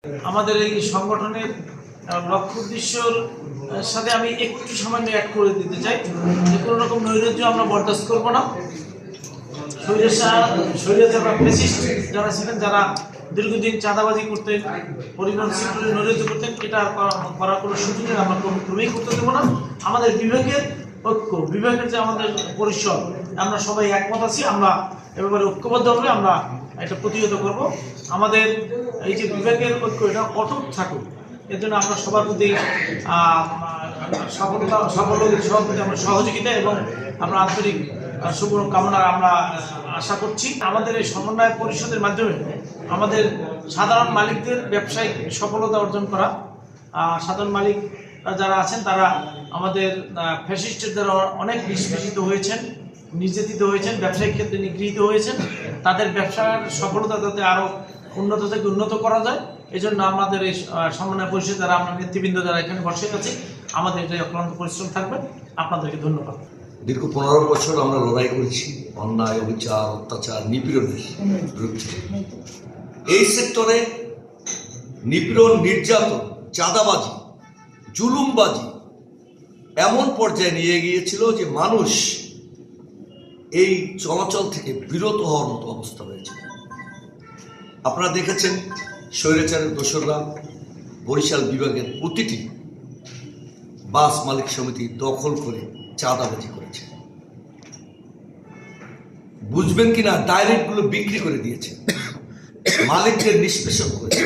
আমাদের এই সংগঠনের লক্ষ্য উদ্দেশ্যর সাথে আমি একটু সামান্য অ্যাড করে দিতে চাই যে কোনো রকম নৈরাজ্য আমরা বরদাস্ত করব না। ফ্যাসিস্ট যারা ছিলেন, যারা দীর্ঘদিন চাঁদাবাজি করতেন, পরিবহন সেক্টরে নৈরাজ্য করতেন, এটা করার কোনো সুযোগ আমরা ক্রমেই করতে দেবো না। আমাদের বিভাগের ঐক্য, বিভাগের যে আমাদের পরিষদ, আমরা সবাই একমত আছি। আমরা এ ব্যাপারে ঐক্যবদ্ধভাবে আমরা এটা প্রতিহত করব। আমাদের এই যে বিভাগের ঐক্য, এটা অটুট থাকুক, এর জন্য আমরা সবার প্রতি সভাপতি আমরা সহযোগিতা এবং আমরা আন্তরিক শুভ কামনা আমরা আশা করছি। আমাদের এই সমন্বয় পরিষদের মাধ্যমে আমাদের সাধারণ মালিকদের ব্যবসায়িক সফলতা অর্জন করা, সাধারণ মালিক যারা আছেন তারা আমাদের ফ্যাসিস্টের দ্বারা অনেক নিষ্পেষিত হয়েছেন, নির্যাতিত হয়েছেন, ব্যবসায়িক ক্ষেত্রে নিগৃহীত হয়েছেন। তাদের ব্যবসার সফলতা যাতে আরও উন্নত থেকে উন্নত করা যায়, এই জন্য আমাদের এই সমন্বয় পরিষদ যারা আমরা নেতৃবৃন্দ যারা এখানে বসে আছি, আমাদের এটাই অক্লান্ত পরিশ্রম থাকবে। আপনাদেরকে ধন্যবাদ। দীর্ঘ 15 বছর আমরা লড়াই করেছি অন্যায়, অবিচার, অত্যাচার, নিপীড়নের বিরুদ্ধে। এই সেক্টরে নিপীড়ন, নির্যাতন, চাঁদাবাজি, জুলুমবাজি এমন পর্যায়ে নিয়ে গিয়েছিল যে মানুষ এই চলাচল থেকে বিরত হওয়ার মতো অবস্থা হয়েছে। আপনারা দেখেছেন স্বৈরাচারের দোসররা বরিশাল বিভাগের প্রতিটি বাস মালিক সমিতি দখল করে চাঁদাবাজি করেছে। বুঝবেন কিনা, ডাইরেক্টগুলো বিক্রি করে দিয়েছে, মালিকদের নিষ্পেষণ করেছে।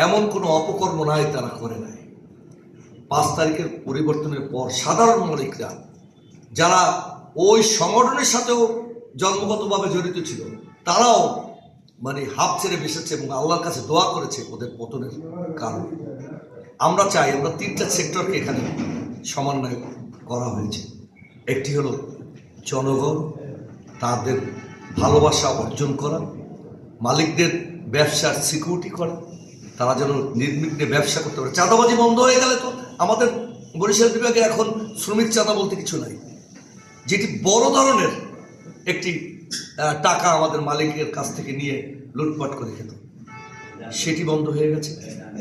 এমন কোনো অপকর্ম নাই তারা করে নাই। 5 তারিখের পরিবর্তনের পর সাধারণ মালিকরা যারা ওই সংগঠনের সাথেও জন্মগতভাবে জড়িত ছিল, তারাও হাফ ছেড়ে বেসেছে এবং আল্লাহর কাছে দোয়া করেছে ওদের পতনের কারণে। আমরা চাই, আমরা 3টা সেক্টরকে এখানে সমন্বয় করা হয়েছে। একটি হলো জনগণ, তাদের ভালোবাসা অর্জন করা, মালিকদের ব্যবসার সিকিউরিটি করা, তারা যেন নির্বিঘ্নে ব্যবসা করতে পারে। চাঁদাবাজি বন্ধ হয়ে গেলে তো আমাদের বরিশাল বিভাগে এখন শ্রমিক চাঁদা বলতে কিছু নাই, যেটি বড় ধরনের একটি টাকা আমাদের মালিকের কাছ থেকে নিয়ে লুটপাট করে খেত, সেটি বন্ধ হয়ে গেছে।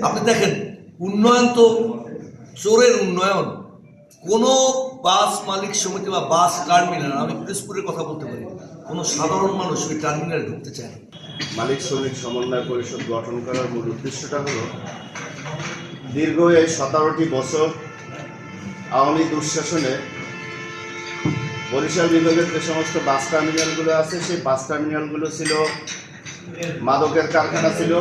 আপনি দেখেন, উন্নয়ন তো চোরের উন্নয়ন। কোনো বাস মালিক সমিতি বা বাস টার্মিনাল, আমি পিরোজপুরের কথা বলতে পারি, কোনো সাধারণ মানুষ ওই টার্মিনালে ঢুকতে চায় না। মালিক শ্রমিক সমন্বয় পরিষদ গঠন করার মূল উদ্দেশ্যটা হলো, দীর্ঘ এই 17টি বছর আওয়ামী দুঃশাসনে বরিশাল বিভাগের যে সমস্ত বাস টার্মিনালগুলো আছে, সেই বাস টার্মিনালগুলো ছিল মাদকের কারখানা ছিল।